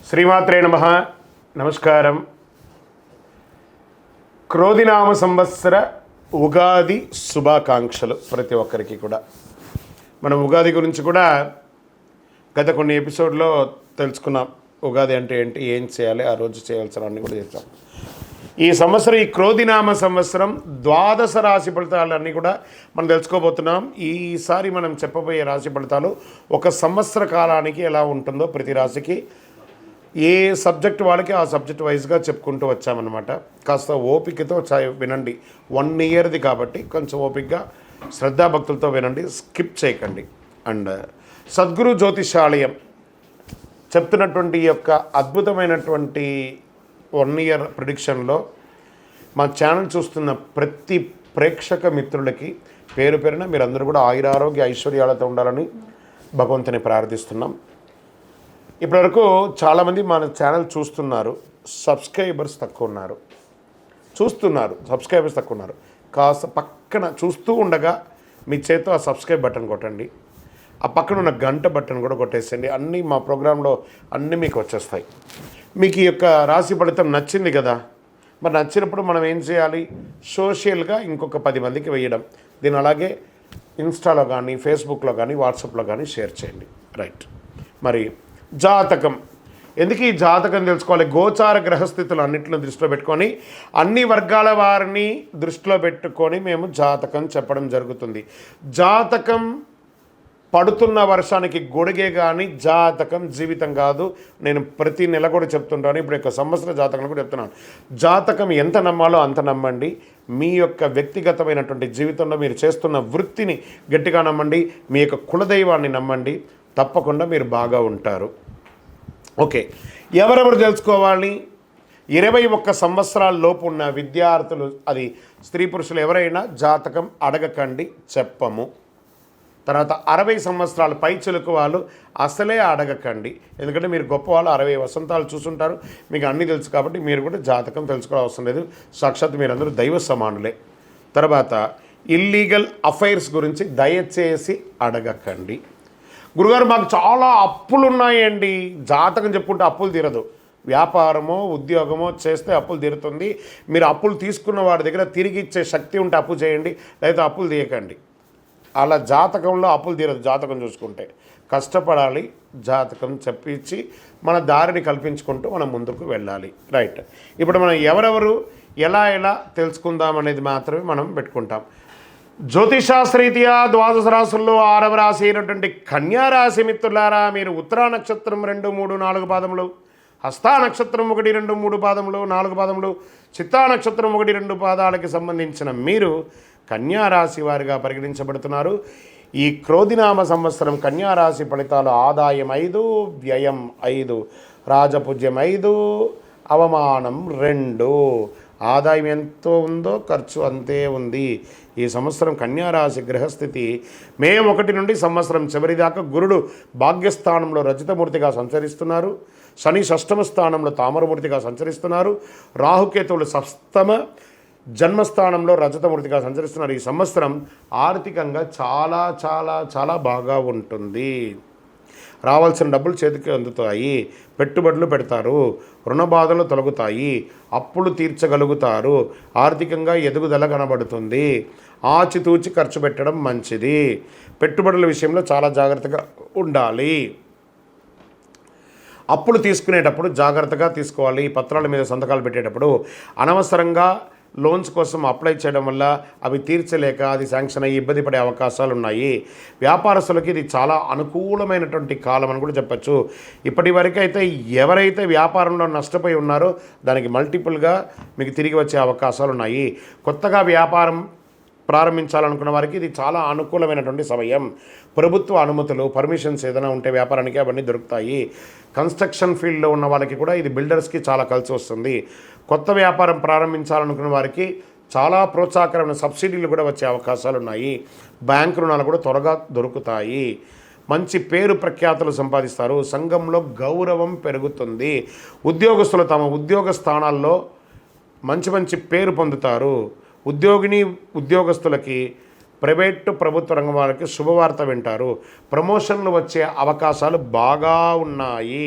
శ్రీమాత్రే నమః. నమస్కారం. క్రోధినామ సంవత్సర ఉగాది శుభాకాంక్షలు ప్రతి ఒక్కరికి కూడా. మనం ఉగాది గురించి కూడా గత కొన్ని ఎపిసోడ్లో తెలుసుకున్నాం. ఉగాది అంటే ఏంటి, ఏం చేయాలి, ఆ రోజు చేయాల్సినవన్నీ కూడా చేస్తాం. ఈ సంవత్సరం, ఈ క్రోధినామ సంవత్సరం ద్వాదశ రాశి ఫలితాలన్నీ కూడా మనం తెలుసుకోబోతున్నాం. ఈసారి మనం చెప్పబోయే రాశి ఫలితాలు ఒక సంవత్సర కాలానికి ఎలా ఉంటుందో ప్రతి రాశికి ఏ సబ్జెక్ట్ వాళ్ళకి ఆ సబ్జెక్ట్ వైజ్గా చెప్పుకుంటూ వచ్చామన్నమాట. కాస్త ఓపికతో వినండి. 1 ఇయర్ది కాబట్టి కొంచెం ఓపికగా శ్రద్ధాభక్తులతో వినండి, స్కిప్ చేయకండి. అండ్ సద్గురు జ్యోతిషాలయం చెప్తున్నటువంటి ఈ యొక్క అద్భుతమైనటువంటి 1 ఇయర్ ప్రిడిక్షన్లో మా ఛానల్ చూస్తున్న ప్రతి ప్రేక్షక మిత్రులకి పేరు పేరున మీరందరూ కూడా ఆయురారోగ్య ఐశ్వర్యాలతో ఉండాలని భగవంతుని ప్రార్థిస్తున్నాం. ఇప్పటివరకు చాలామంది మన ఛానల్ చూస్తున్నారు, సబ్స్క్రైబర్స్ తక్కువ ఉన్నారు. సబ్స్క్రైబర్స్ తక్కువ ఉన్నారు. కాస్త పక్కన చూస్తూ ఉండగా మీ చేతితో ఆ సబ్స్క్రైబ్ బటన్ కొట్టండి. ఆ పక్కన ఉన్న గంట బటన్ కూడా కొట్టేసేయండి. అన్నీ మా ప్రోగ్రాంలో అన్నీ మీకు వచ్చేస్తాయి. మీకు ఈ యొక్క రాశి ఫలితం నచ్చింది కదా, మరి నచ్చినప్పుడు మనం ఏం చేయాలి? సోషల్గా ఇంకొక 10 మందికి వేయడం. దీని అలాగే ఇన్స్టాలో కానీ, ఫేస్బుక్లో కానీ, వాట్సాప్లో కానీ షేర్ చేయండి. రైట్. మరి జాతకం ఎందుకు ఈ జాతకం తెలుసుకోవాలి? గోచార గ్రహస్థితులు అన్నింటిని దృష్టిలో పెట్టుకొని, అన్ని వర్గాల వారిని దృష్టిలో పెట్టుకొని మేము జాతకం చెప్పడం జరుగుతుంది. జాతకం పడుతున్న వర్షానికి గొడుగే కానీ జాతకం జీవితం కాదు. నేను ప్రతి నెల కూడా చెప్తుంటాను, ఇప్పుడు యొక్క సంవత్సర జాతకం కూడా చెప్తున్నాను. జాతకం ఎంత నమ్మాలో అంత నమ్మండి. మీ యొక్క వ్యక్తిగతమైనటువంటి జీవితంలో మీరు చేస్తున్న వృత్తిని గట్టిగా నమ్మండి. మీ యొక్క కులదైవాన్ని నమ్మండి. తప్పకుండా మీరు బాగా ఉంటారు. ఓకే, ఎవరెవరు తెలుసుకోవాలి? 21 సంవత్సరాల లోపు ఉన్న విద్యార్థులు, అది స్త్రీ పురుషులు ఎవరైనా జాతకం అడగకండి, చెప్పము. తర్వాత 60 సంవత్సరాల పైచిలుకు వాళ్ళు అసలే అడగకండి. ఎందుకంటే మీరు గొప్పవాళ్ళు, 60 వసంతాలు చూసుంటారు, మీకు అన్నీ తెలుసు కాబట్టి మీరు కూడా జాతకం తెలుసుకోవడం అవసరం లేదు. సాక్షాత్ మీరందరూ దైవ సమానులే. తర్వాత ఇల్లీగల్ అఫైర్స్ గురించి దయచేసి అడగకండి. గురుగారు మాకు చాలా అప్పులు ఉన్నాయండి. జాతకం చెప్పుకుంటే అప్పులు తీరదు. వ్యాపారమో ఉద్యోగమో చేస్తే అప్పులు తీరుతుంది. మీరు అప్పులు తీసుకున్న వాడి దగ్గర తిరిగి ఇచ్చే శక్తి ఉంటే అప్పు చేయండి, లేదా అప్పులు తీయకండి. అలా జాతకంలో అప్పులు తీరదు. జాతకం చూసుకుంటే కష్టపడాలి. జాతకం చెప్పించి మన దారిని కల్పించుకుంటూ మనం ముందుకు వెళ్ళాలి. రైట్. ఇప్పుడు మనం ఎవరెవరు ఎలా తెలుసుకుందాం అనేది మాత్రమే మనం పెట్టుకుంటాం. జ్యోతిషాస్త్రరీత్యా ద్వాదశ రాశుల్లో 6వ రాశి అయినటువంటి కన్యారాశి మిత్రులారా, మీరు ఉత్తరా నక్షత్రం 2, 3, 4 పాదములు, హస్తా నక్షత్రం 1, 2, 3 పాదములు, 4 పాదములు, చిత్తా నక్షత్రం 1, 2 పాదాలకి సంబంధించిన మీరు కన్యారాశి వారిగా పరిగణించబడుతున్నారు. ఈ క్రోధినామ సంవత్సరం కన్యారాశి ఫలితాలు: ఆదాయం 5, వ్యయం 5, రాజపూజ్యం 5, అవమానం 2. ఆదాయం ఎంతో ఉందో ఖర్చు అంతే ఉంది. ఈ సంవత్సరం కన్యారాశి గ్రహస్థితి మే 1 నుండి సంవత్సరం చివరి దాకా గురుడు భాగ్యస్థానంలో రజితమూర్తిగా సంచరిస్తున్నారు. శని షష్టమ స్థానంలో తామరమూర్తిగా సంచరిస్తున్నారు. రాహుకేతువులు సప్తమ జన్మస్థానంలో రజతమూర్తిగా సంచరిస్తున్నారు. ఈ సంవత్సరం ఆర్థికంగా చాలా చాలా చాలా బాగా ఉంటుంది. రావాల్సిన డబ్బులు చేతికి అందుతాయి. పెట్టుబడులు పెడతారు. రుణ బాధలు తొలగుతాయి. అప్పులు తీర్చగలుగుతారు. ఆర్థికంగా ఎదుగుదల కనబడుతుంది. ఆచితూచి ఖర్చు పెట్టడం మంచిది. పెట్టుబడుల విషయంలో చాలా జాగ్రత్తగా ఉండాలి. అప్పులు తీసుకునేటప్పుడు జాగ్రత్తగా తీసుకోవాలి. పత్రాల మీద సంతకాలు పెట్టేటప్పుడు అనవసరంగా లోన్స్ కోసం అప్లై చేయడం వల్ల అవి తీర్చలేక అది శాంక్షన్ అయ్యి ఇబ్బంది పడే అవకాశాలు ఉన్నాయి. వ్యాపారస్తులకి ఇది చాలా అనుకూలమైనటువంటి కాలం అని కూడా చెప్పచ్చు. ఇప్పటి వరకు అయితే ఎవరైతే వ్యాపారంలో నష్టపోయి ఉన్నారో దానికి మల్టిపుల్గా మీకు తిరిగి వచ్చే అవకాశాలు ఉన్నాయి. కొత్తగా వ్యాపారం ప్రారంభించాలనుకున్న వారికి ఇది చాలా అనుకూలమైనటువంటి సమయం. ప్రభుత్వ అనుమతులు, పర్మిషన్స్ ఏదైనా ఉంటే వ్యాపారానికి అవన్నీ దొరుకుతాయి. కన్స్ట్రక్షన్ ఫీల్డ్లో ఉన్న వాళ్ళకి కూడా ఇది బిల్డర్స్కి చాలా కలిసి వస్తుంది. కొత్త వ్యాపారం ప్రారంభించాలనుకున్న వారికి చాలా ప్రోత్సాహకరమైన సబ్సిడీలు కూడా వచ్చే అవకాశాలు ఉన్నాయి. బ్యాంకు రుణాలు కూడా త్వరగా దొరుకుతాయి. మంచి పేరు ప్రఖ్యాతులు సంపాదిస్తారు. సంఘంలో గౌరవం పెరుగుతుంది. ఉద్యోగస్తులు తమ ఉద్యోగ స్థానాల్లో మంచి పేరు పొందుతారు. ఉద్యోగస్తులకి ప్రైవేటు ప్రభుత్వ రంగం వారికి శుభవార్త వింటారు. ప్రమోషన్లు వచ్చే అవకాశాలు బాగా ఉన్నాయి.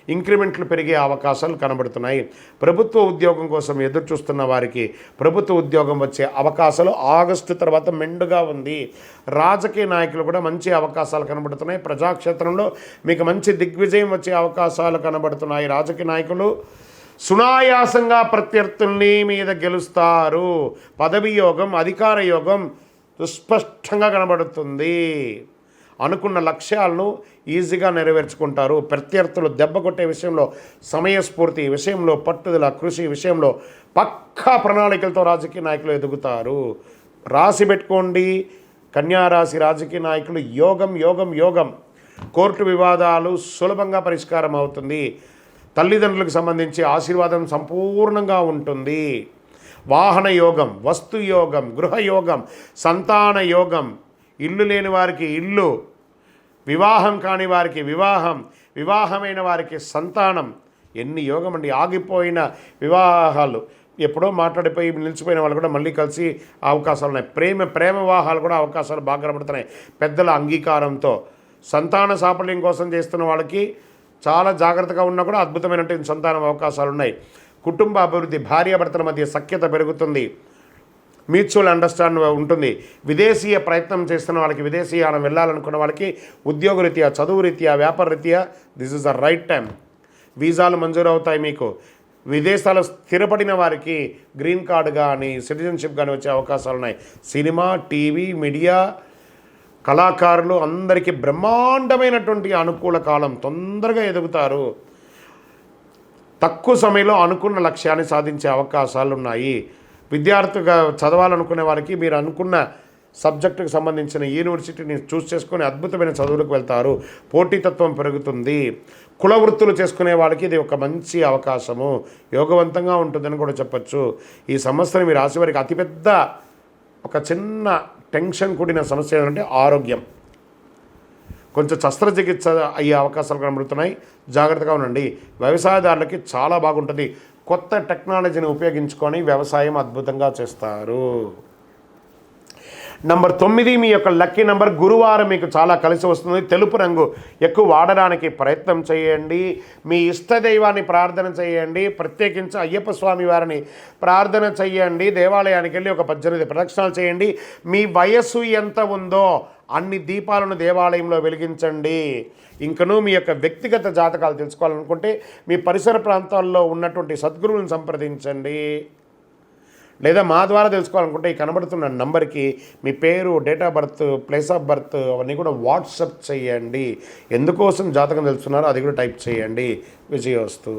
ఇంక్రిమెంట్లు పెరిగే అవకాశాలు కనబడుతున్నాయి. ప్రభుత్వ ఉద్యోగం కోసం ఎదురు చూస్తున్న వారికి ప్రభుత్వ ఉద్యోగం వచ్చే అవకాశాలు ఆగస్టు తర్వాత మెండుగా ఉంది. రాజకీయ నాయకులు కూడా మంచి అవకాశాలు కనబడుతున్నాయి. ప్రజాక్షేత్రంలో మీకు మంచి దిగ్విజయం వచ్చే అవకాశాలు కనబడుతున్నాయి. రాజకీయ నాయకులు సునాయాసంగా ప్రత్యర్థుల్ని మీద గెలుస్తారు. పదవి యోగం, అధికార యోగం స్పష్టంగా కనబడుతుంది. అనుకున్న లక్ష్యాలను ఈజీగా నెరవేర్చుకుంటారు. ప్రత్యర్థులు దెబ్బ కొట్టే విషయంలో సమయస్ఫూర్తి విషయంలో, పట్టుదల కృషి విషయంలో పక్కా ప్రణాళికలతో రాజకీయ నాయకులు ఎదుగుతారు. రాసి పెట్టుకోండి, కన్యారాశి రాజకీయ నాయకులు యోగం యోగం యోగం. కోర్టు వివాదాలు సులభంగా పరిష్కారం అవుతుంది. తల్లిదండ్రులకు సంబంధించి ఆశీర్వాదం సంపూర్ణంగా ఉంటుంది. వాహన యోగం, వస్తు యోగం, గృహయోగం, సంతాన యోగం, ఇల్లు లేని వారికి ఇల్లు, వివాహం కాని వారికి వివాహం, వివాహమైన వారికి సంతానం. ఎన్ని యోగం అండి. ఆగిపోయిన వివాహాలు, ఎప్పుడో మాట్లాడిపోయి నిలిచిపోయిన వాళ్ళు కూడా మళ్ళీ కలిసి అవకాశాలు ఉన్నాయి. ప్రేమ వివాహాలు కూడా అవకాశాలు బాగా కనబడుతున్నాయి పెద్దల అంగీకారంతో. సంతాన సాఫల్యం కోసం చేస్తున్న వాళ్ళకి చాలా జాగ్రత్తగా ఉన్నా కూడా అద్భుతమైనటువంటి సంతానం అవకాశాలు ఉన్నాయి. కుటుంబ అభివృద్ధి, భార్యాభర్తల మధ్య సఖ్యత పెరుగుతుంది. మ్యూచువల్ అండర్స్టాండ్ ఉంటుంది. విదేశీయ ప్రయత్నం చేస్తున్న వాళ్ళకి, విదేశీయానం వెళ్ళాలనుకున్న వాళ్ళకి ఉద్యోగరీత్యా, చదువు రీత్యా, వ్యాపార రీత్యా this is the right time. వీసాలు మంజూరు అవుతాయి మీకు. విదేశాలు స్థిరపడిన వారికి గ్రీన్ కార్డు కానీ సిటిజన్షిప్ కానీ వచ్చే అవకాశాలు ఉన్నాయి. సినిమా, టీవీ, మీడియా, కళాకారులు అందరికీ బ్రహ్మాండమైనటువంటి అనుకూల కాలం. తొందరగా ఎదుగుతారు. తక్కువ సమయంలో అనుకున్న లక్ష్యాన్ని సాధించే అవకాశాలు ఉన్నాయి. విద్యార్థిగా చదవాలనుకునే వారికి మీరు అనుకున్న సబ్జెక్టుకు సంబంధించిన యూనివర్సిటీని చూస్ చేసుకొని అద్భుతమైన చదువులకు వెళ్తారు. పోటీతత్వం పెరుగుతుంది. కుల వృత్తులు చేసుకునే వాళ్ళకి ఇది ఒక మంచి అవకాశము, యోగవంతంగా ఉంటుందని కూడా చెప్పచ్చు. ఈ సంవత్సరం మీ రాశి వారికి అతిపెద్ద ఒక చిన్న టెన్షన్ కూడిన సమస్య ఏంటంటే ఆరోగ్యం. కొంచెం శస్త్రచికిత్స అయ్యే అవకాశాలు కనబడుతున్నాయి. జాగ్రత్తగా ఉండండి. వ్యవసాయదారులకి చాలా బాగుంటుంది. కొత్త టెక్నాలజీని ఉపయోగించుకొని వ్యవసాయం అద్భుతంగా చేస్తారు. నంబర్ 9 మీ యొక్క లక్కీ నెంబర్. గురువారం మీకు చాలా కలిసి వస్తుంది. తెలుపు రంగు ఎక్కువ వాడడానికి ప్రయత్నం చేయండి. మీ ఇష్టదైవాన్ని ప్రార్థన చేయండి. ప్రత్యేకించి అయ్యప్ప స్వామి వారిని ప్రార్థన చేయండి. దేవాలయానికి వెళ్ళి ఒక 18 ప్రదక్షిణాలు చేయండి. మీ వయస్సు ఎంత ఉందో అన్ని దీపాలను దేవాలయంలో వెలిగించండి. ఇంకనూ మీ యొక్క వ్యక్తిగత జాతకాలు తెలుసుకోవాలనుకుంటే మీ పరిసర ప్రాంతాల్లో ఉన్నటువంటి సద్గురువులను సంప్రదించండి. లేదా మా ద్వారా తెలుసుకోవాలనుకుంటే ఈ కనబడుతున్న నంబర్కి మీ పేరు, date of birth, place of birth అవన్నీ కూడా వాట్సప్ చేయండి. ఎందుకోసం జాతకం తెలుస్తున్నారో అది కూడా టైప్ చేయండి. విజయోస్తు.